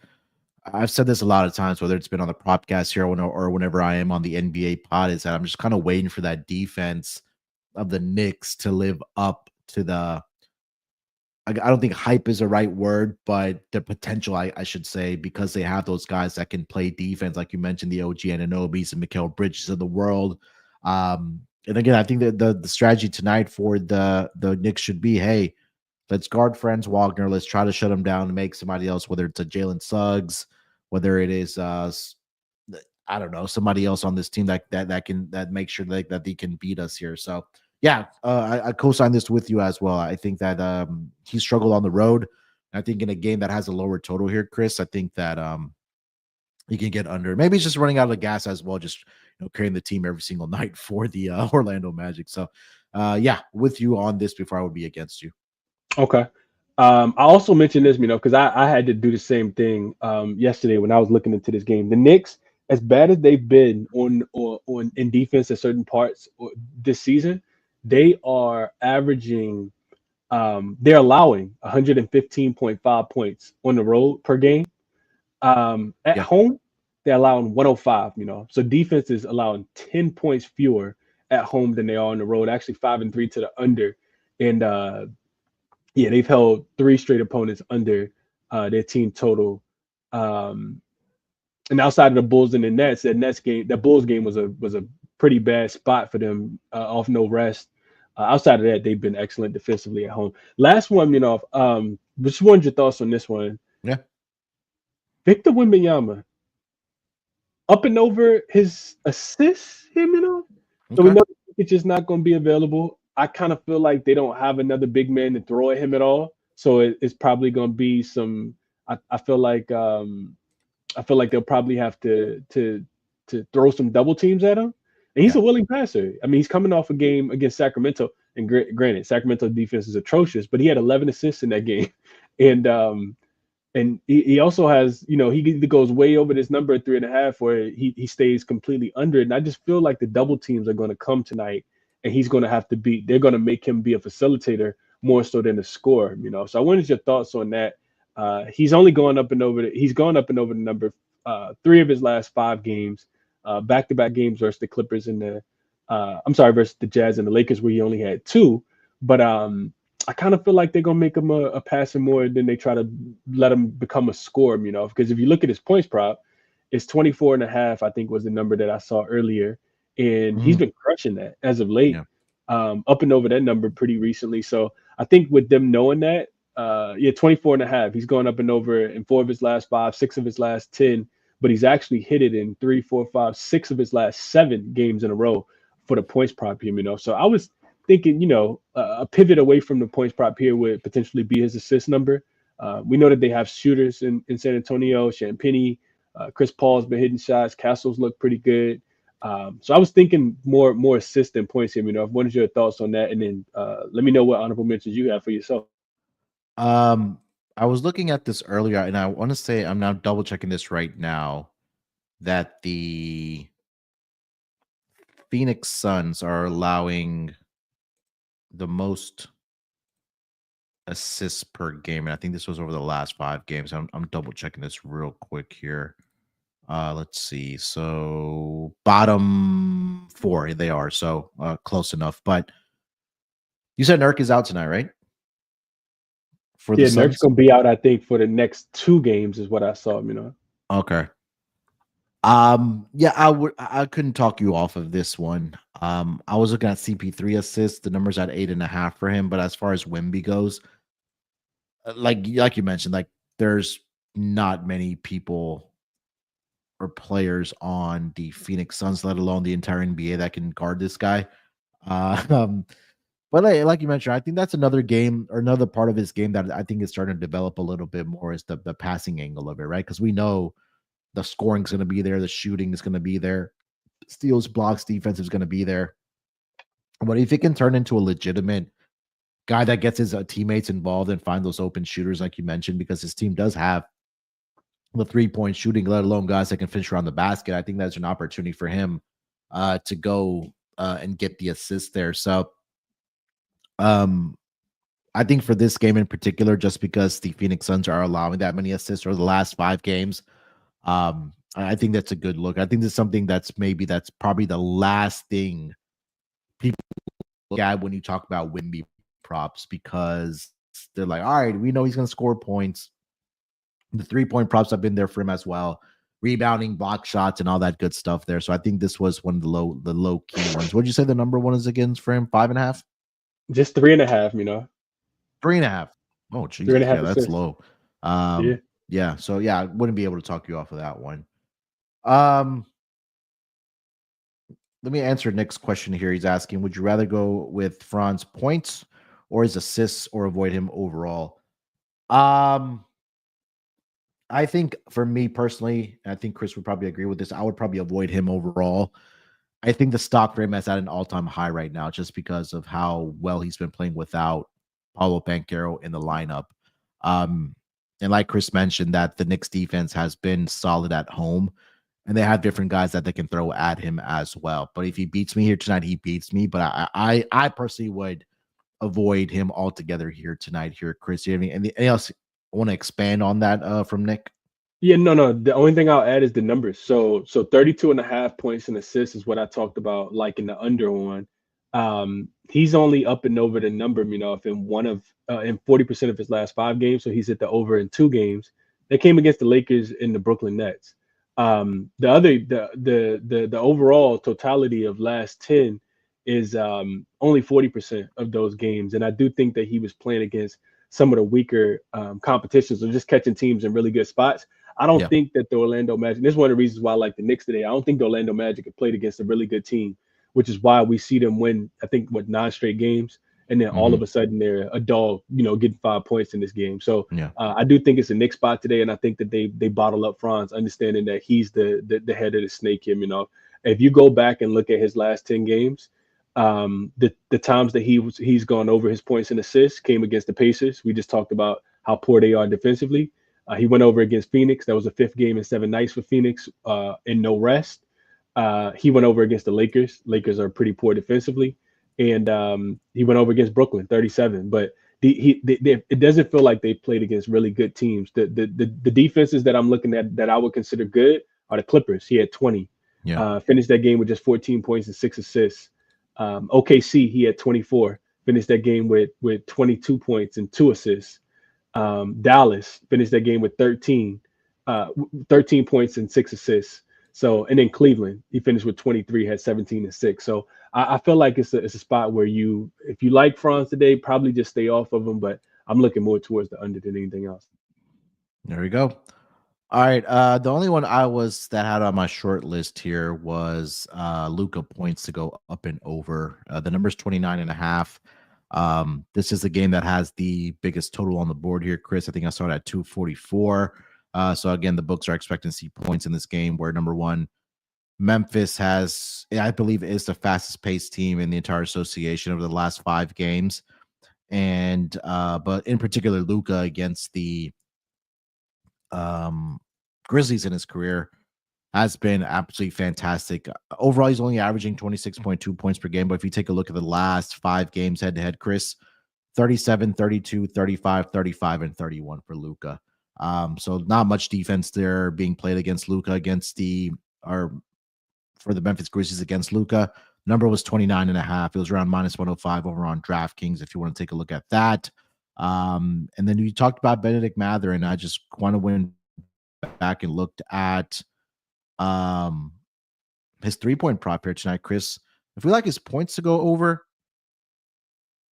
I've said this a lot of times, whether it's been on the Propcast here or whenever I am on the NBA pod, is that I'm just kind of waiting for that defense of the Knicks to live up to the, I don't think hype is the right word, but the potential, I should say, because they have those guys that can play defense, like you mentioned, the OG Ananobis and Mikal Bridges of the world. And again, I think that the strategy tonight for the Knicks should be, hey, let's guard Franz Wagner. Let's try to shut him down and make somebody else, whether it's a Jalen Suggs, whether it is I don't know, somebody else on this team that make sure that they can beat us here. So yeah, I co-sign this with you as well. I think that he struggled on the road. I think in a game that has a lower total here, Chris, I think that he can get under. Maybe he's just running out of gas as well, just carrying the team every single night for the Orlando Magic. So yeah, with you on this before I would be against you. Okay. I also mentioned this, because I had to do the same thing yesterday when I was looking into this game. The Knicks, as bad as they've been on in defense at certain parts this season, they are averaging, they're allowing 115.5 points on the road per game. At home, they're allowing 105. So defense is allowing 10 points fewer at home than they are on the road. Actually, 5-3 to the under, and yeah, they've held 3 straight opponents under their team total. And outside of the Bulls and the Nets, that Bulls game was a pretty bad spot for them off no rest. Outside of that, they've been excellent defensively at home. Last one, just wanted your thoughts on this one. Yeah. Victor Wembanyama up and over his assists, So we know it's just not going to be available. I kind of feel like they don't have another big man to throw at him at all. So it's probably going to be some. I feel like they'll probably have to throw some double teams at him. And he's a willing passer. I mean, he's coming off a game against Sacramento, and granted, Sacramento defense is atrocious, but he had 11 assists in that game, and he also has, he either goes way over this number at 3.5, or he stays completely under it. And I just feel like the double teams are going to come tonight, and he's going to have to they're going to make him be a facilitator more so than a scorer, So I wanted your thoughts on that. He's gone up and over the number 3 of his last 5 games, back-to-back games versus the Clippers and versus the Jazz and the Lakers, where he only had 2. But I kind of feel like they're gonna make him a passer more than they try to let him become a scorer, because if you look at his points prop, it's 24.5, I think was the number that I saw earlier, and he's been crushing that as of late, up and over that number pretty recently. So I think with them knowing that, 24.5, he's going up and over in 4 of his last 5, 6 of his last 10, but he's actually hit it in 3, 4, 5, 6 of his last 7 games in a row for the points prop here, So I was thinking, a pivot away from the points prop here would potentially be his assist number. We know that they have shooters in San Antonio, Champagnie, Chris Paul's been hitting shots. Castles look pretty good. So I was thinking more assists than points here. What is your thoughts on that? And then let me know what honorable mentions you have for yourself. I was looking at this earlier, and I want to say, I'm now double checking this right now, that the Phoenix Suns are allowing the most assists per game, and I think this was over the last 5 games. I'm double checking this real quick here. Let's see. So bottom 4 they are, so close enough. But you said Nurk is out tonight, right? Nurk's gonna be out, I think, for the next 2 games, is what I saw. Okay. Yeah, I couldn't talk you off of this one. I was looking at CP3 assists. The number's at 8.5 for him. But as far as Wemby goes, like you mentioned, like there's not many people or players on the Phoenix Suns, let alone the entire NBA, that can guard this guy. But like you mentioned, I think that's another game or another part of his game that I think is starting to develop a little bit more, is the passing angle of it, right? Because we know the scoring is going to be there, the shooting is going to be there, steals, blocks, defense is going to be there. But if it can turn into a legitimate guy that gets his teammates involved and find those open shooters, like you mentioned, because his team does have the 3-point shooting, let alone guys that can finish around the basket. I think that's an opportunity for him to go and get the assist there. So I think for this game in particular, just because the Phoenix Suns are allowing that many assists over the last 5 games, I think that's a good look. I think there's something that's probably the last thing people look at when you talk about Wimby props, because they're like, all right, we know he's going to score points. The 3-point props have been there for him as well, rebounding, block shots, and all that good stuff there. So I think this was one of the low key ones. What'd you say the number one is against for him? 5.5? Just 3.5, 3.5. Oh, Jesus. 3.5 Yeah, that's assists. low. Yeah. Yeah. So yeah, I wouldn't be able to talk you off of that one. Let me answer Nick's question here. He's asking, would you rather go with Franz points or his assists, or avoid him overall? I think for me personally, I think Chris would probably agree with this, I would probably avoid him overall. I think the stock for him is at an all-time high right now, just because of how well he's been playing without Paulo Banchero in the lineup. And like Chris mentioned, that the Knicks defense has been solid at home, and they have different guys that they can throw at him as well. But if he beats me here tonight, he beats me. But I personally would avoid him altogether here tonight. Here, Chris, you have anything else want to expand on that from Nick? Yeah, no. The only thing I'll add is the numbers. So 32.5 points and assists is what I talked about, like in the under one. He's only up and over the number, if in 40% of his last 5 games. So he's at the over in 2 games. They came against the Lakers and the Brooklyn Nets. The overall totality of last 10 is only 40% of those games. And I do think that he was playing against some of the weaker competitions, or just catching teams in really good spots. I don't think that the Orlando Magic, this is one of the reasons why I like the Knicks today. I don't think the Orlando Magic have played against a really good team, which is why we see them win, I think, 9 straight games. And then all of a sudden they're a dog, getting 5 points in this game. So I do think it's a Knicks spot today. And I think that they bottle up Franz, understanding that he's the head of the snake here. If you go back and look at his last 10 games, the times that he's gone over his points and assists came against the Pacers. We just talked about how poor they are defensively. He went over against Phoenix. That was the 5th game in 7 nights for Phoenix, and no rest. He went over against the Lakers. Lakers are pretty poor defensively. And he went over against Brooklyn, 37. But it doesn't feel like they played against really good teams. The defenses that I'm looking at that I would consider good are the Clippers. He had 20. Finished that game with just 14 points and 6 assists. OKC, he had 24. Finished that game with 22 points and 2 assists. Dallas finished that game with 13 points and 6 assists. So, and then Cleveland, he finished with 23, had 17 and 6. So I feel like it's a spot where if you like Franz today, probably just stay off of him. But I'm looking more towards the under than anything else. There we go. All right. The only one that had on my short list here was Luka points to go up and over. The number's 29.5. This is the game that has the biggest total on the board here, Chris. I think I saw it at 244. So again, the books are expecting to see points in this game, where number one, Memphis I believe, is the fastest paced team in the entire association over the last 5 games. And but in particular, Luka against the Grizzlies in his career has been absolutely fantastic. Overall, he's only averaging 26.2 points per game. But if you take a look at the last 5 games head to head, Chris, 37, 32, 35, 35, and 31 for Luka. So not much defense there being played against Luka for the Memphis Grizzlies against Luka. Number was 29.5. It was around -105 over on DraftKings, if you want to take a look at that. And then you talked about Benedict Mather, and I just want to went back and looked at his 3-point prop here tonight, Chris. If we like his points to go over,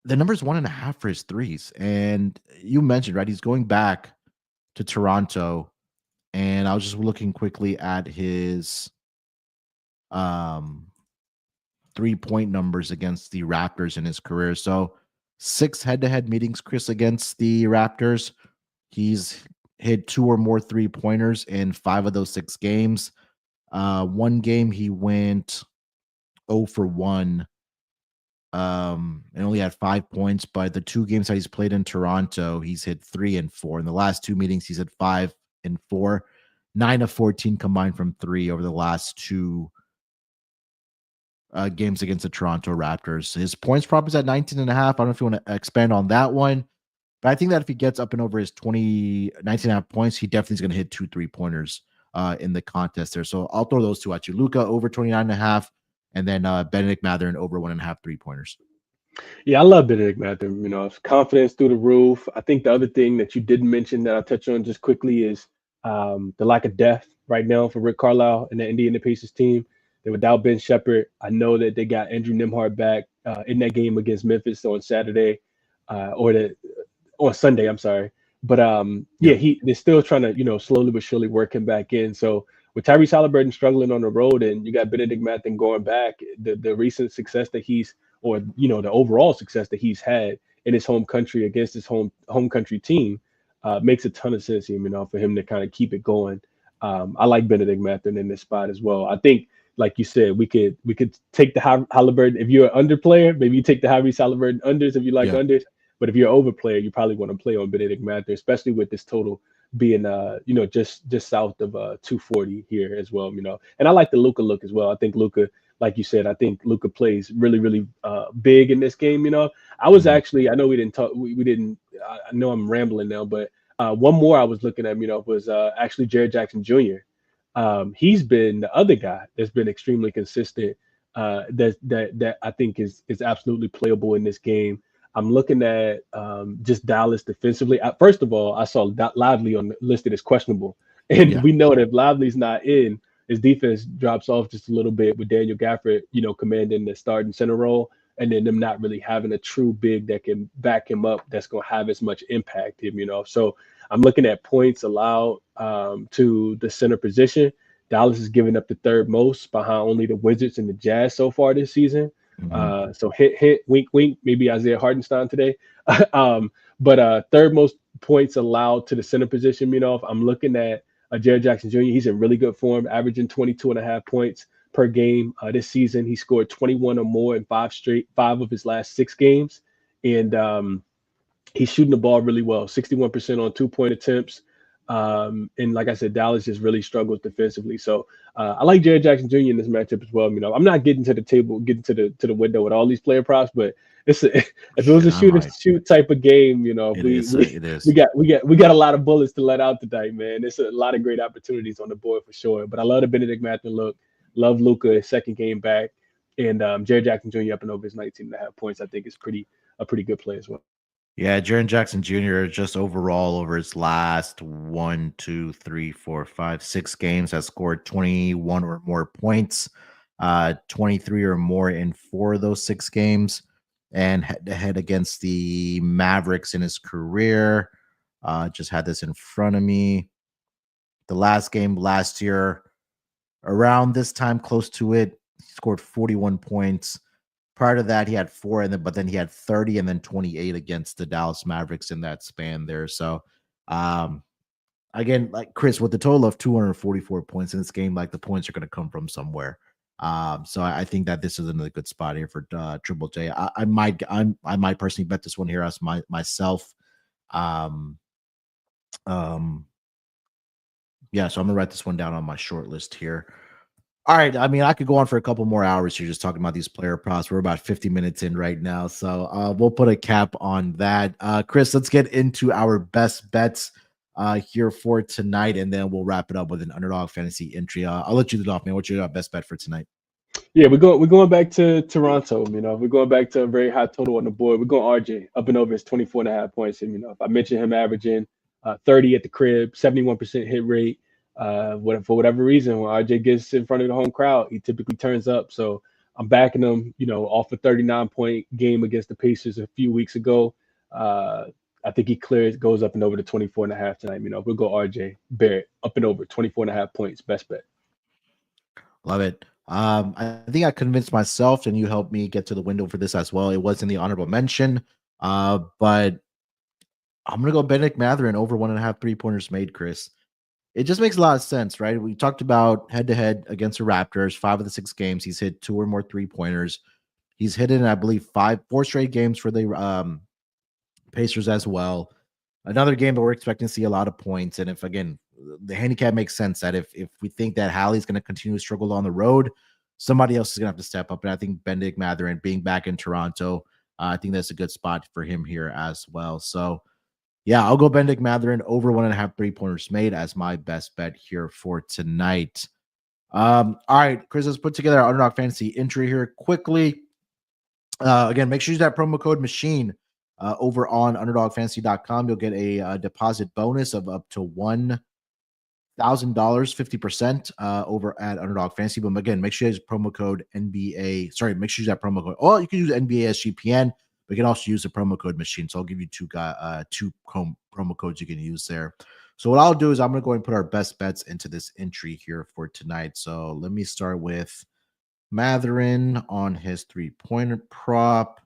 the number is 1.5 for his threes. And you mentioned, right, he's going back to Toronto, and I was just looking quickly at his 3-point numbers against the Raptors in his career. So 6 head-to-head meetings, Chris, against the Raptors. He's hit 2 or more 3-pointers in 5 of those 6 games. One game he went 0 for 1 and only had 5 points. But the 2 games that he's played in Toronto, he's hit 3 and 4. In the last 2 meetings, he's hit 5 and 4, 9 of 14 combined from 3 over the last 2 games against the Toronto Raptors. His points prop is at 19.5. I don't know if you want to expand on that one, but I think that if he gets up and over his 19.5 points, he definitely is going to hit 2 3-pointers in the contest there. So I'll throw those two at you. Luka over 29.5, and then Benedict Mathurin over 1.5 3-pointers. Yeah, I love Benedict Mathurin. You know, confidence through the roof. I think the other thing that you didn't mention that I'll touch on just quickly is the lack of depth right now for Rick Carlisle and the Indiana Pacers team. They're without Ben Shepherd. I know that they got Andrew Nembhard back in that game against Memphis on Saturday or Sunday. I'm sorry, but they're still trying to slowly but surely work him back in. So with Tyrese Halliburton struggling on the road, and you got Benedict Mathurin going back, the recent success that the overall success that he's had in his home country against his home country team makes a ton of sense, for him to kind of keep it going. I like Benedict Mathurin in this spot as well. I think, like you said, we could take the Halliburton. If you're an under player, maybe you take the Tyrese Halliburton unders if you like unders. But if you're an over player, you probably want to play on Benedict Mathurin, especially with this total being just south of 240 here as well. And I like the Luka look as well. I think Luka, like you said, I think Luka plays really, really big in this game. I was actually, I know we didn't talk, we didn't. I know I'm rambling now, but one more I was looking at, was actually Jared Jackson Jr. He's been the other guy that's been extremely consistent. That I think is absolutely playable in this game. I'm looking at just Dallas defensively. First of all, I saw Lively listed as questionable, and we know that if Lively's not in, his defense drops off just a little bit with Daniel Gafford, commanding the starting center role, and then them not really having a true big that can back him up that's going to have as much impact him. So I'm looking at points allowed to the center position. Dallas is giving up the third most behind only the Wizards and the Jazz so far this season. So hint, wink, wink, maybe Isaiah Hartenstein today. But third most points allowed to the center position. I'm looking at Jared Jackson Jr. He's in really good form, averaging 22.5 points per game this season. He scored 21 or more in 5 of his last 6 games. And he's shooting the ball really well, 61% on 2-point attempts. And like I said, Dallas just really struggles defensively. So I like Jared Jackson Jr. in this matchup as well. I'm not getting to the table, getting to the window with all these player props, but if it was a shoot type of game, we got a lot of bullets to let out tonight, man. There's a lot of great opportunities on the board for sure. But I love the Benedict Mathurin look. Love Luka, second game back, and Jared Jackson Jr. up and over his 19.5 points. I think is a pretty good play as well. Yeah, Jaren Jackson Jr. just overall over his last 1, 2, 3, 4, 5, 6 games has scored 21 or more points, 23 or more in 4 of those 6 games, and head-to-head against the Mavericks in his career. Just had this in front of me. The last game last year, around this time, close to it, he scored 41 points. Prior to that, he had 4, but then he had 30 and then 28 against the Dallas Mavericks in that span there. So, again, like Chris, with the total of 244 points in this game, like the points are going to come from somewhere. So I think that this is another good spot here for Triple J. I might personally bet this one here as myself. Yeah, so I'm gonna write this one down on my short list here. All right. I mean, I could go on for a couple more hours here just talking about these player props. We're about 50 minutes in right now. So we'll put a cap on that. Chris, let's get into our best bets here for tonight, and then we'll wrap it up with an Underdog Fantasy entry. I'll let you lead off, man. What's your best bet for tonight? Yeah, we're going back to Toronto. We're going back to a very high total on the board. We're going RJ up and over his 24.5 points. And, if I mentioned him averaging 30 at the crib, 71% hit rate. For whatever reason, when RJ gets in front of the home crowd, he typically turns up. So I'm backing him, off a 39-point game against the Pacers a few weeks ago. I think he goes up and over to 24.5 tonight. We'll go RJ Barrett up and over 24.5 points. Best bet. Love it. I think I convinced myself, and you helped me get to the window for this as well. It was in the honorable mention, but I'm gonna go Benedict Mathurin over 1.5 3-pointers made, Chris. It just makes a lot of sense, right? We talked about head-to-head against the Raptors. 5 of the 6 games, he's hit 2 or more 3-pointers. He's hit in, I believe, 4 straight games for the Pacers as well. Another game that we're expecting to see a lot of points. And if, again, the handicap makes sense that if we think that Hallie's going to continue to struggle on the road, somebody else is going to have to step up. And I think Benedict Mathurin being back in Toronto, I think that's a good spot for him here as well. So, yeah, I'll go Benedict Mathurin over 1.5 3-pointers made as my best bet here for tonight. All right, Chris, let's put together our Underdog Fantasy entry here quickly. Again, make sure you use that promo code MACHINE over on UnderdogFantasy.com. You'll get a deposit bonus of up to $1,000, 50% over at Underdog Fantasy. But again, make sure you use promo code NBA. Sorry, make sure you use that promo code. Oh, you can use NBA SGPN, but you can also use the promo code MACHINE. So I'll give you two promo codes you can use there. So what I'll do is I'm going to go and put our best bets into this entry here for tonight. So let me start with Mathurin on his 3-pointer prop.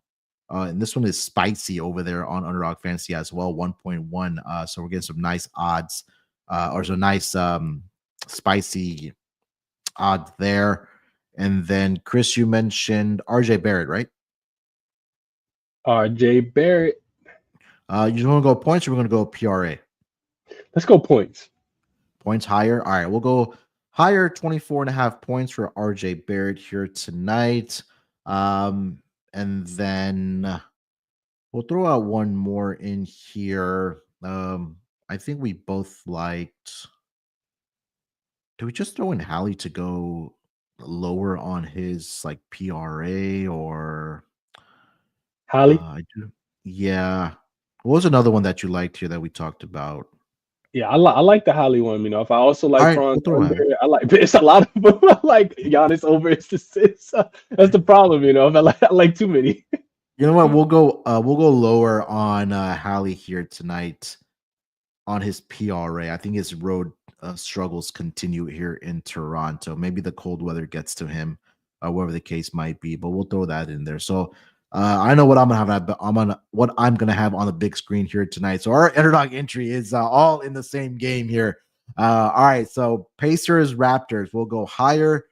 And this one is spicy over there on Underdog Fantasy as well, 1.1. So we're getting some nice odds or some nice spicy odds there. And then, Chris, you mentioned RJ Barrett, right? RJ Barrett. You just want to go points or we're going to go PRA? Let's go points. Points higher. All right, we'll go higher, 24.5 points for RJ Barrett here tonight. And then we'll throw out one more in here. I think we both liked. Do we just throw in Hallie to go lower on his like PRA or Hallie? I do. Yeah. What was another one that you liked here that we talked about? Yeah, I like the Holly one. You know, if I also like All right, Franz we'll throw under, it. I like it's a lot of them. I like Giannis over. That's the problem. You know, if I like too many. You know what? We'll go lower on Hallie here tonight on his PRA. I think his road struggles continue here in Toronto. Maybe the cold weather gets to him, whatever the case might be. But we'll throw that in there. So I know what I'm gonna have. What I'm gonna have on the big screen here tonight. So our underdog entry is all in the same game here. All right. So Pacers Raptors. We'll go higher.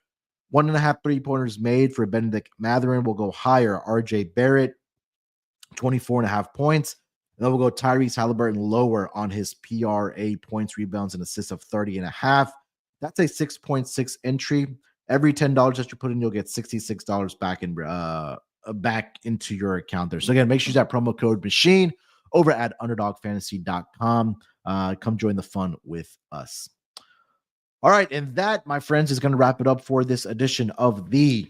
1.5 3-pointers made for Benedict Mathurin. We'll go higher. RJ Barrett, 24.5 points. And then we'll go Tyrese Halliburton lower on his PRA points, rebounds, and assists of 30.5. That's a 6.6 entry. Every $10 that you put in, you'll get $66 back into your account there. So again, make sure you use that promo code MACHINE over at UnderdogFantasy.com. Come join the fun with us. All right, and that, my friends, is going to wrap it up for this edition of the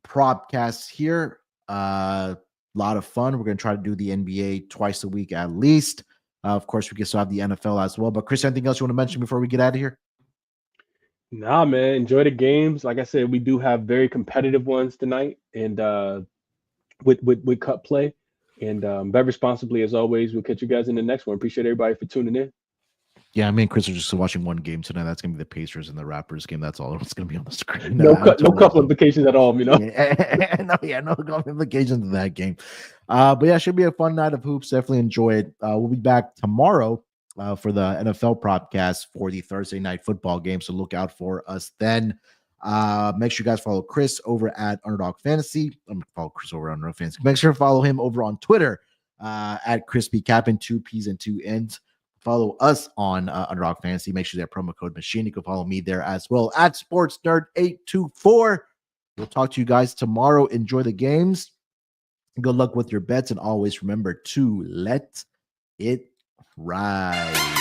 Propcast here. A lot of fun. We're going to try to do the NBA twice a week at least. Of course, we can still have the NFL as well. But Chris, anything else you want to mention before we get out of here? Nah, man. Enjoy the games. Like I said, we do have very competitive ones tonight, and with cup play. And bet responsibly as always. We'll catch you guys in the next one. Appreciate everybody for tuning in. Yeah, me and Chris are just watching one game tonight. That's going to be the Pacers and the Raptors game. That's all that's going to be on the screen. No couple implications at all, you know? No couple implications in that game. But yeah, it should be a fun night of hoops. Definitely enjoy it. We'll be back tomorrow for the NFL Propcast for the Thursday night football game. So look out for us then. Make sure you guys follow Chris over at Underdog Fantasy. I'm going to follow Chris over at Underdog Fantasy. Make sure to follow him over on Twitter at ChrisBeCappinn, 2 P's and 2 N's. Follow us on Underdog Fantasy. Make sure that promo code MACHINE. You can follow me there as well at SportsNerd824. We'll talk to you guys tomorrow. Enjoy the games. Good luck with your bets. And always remember to let it ride.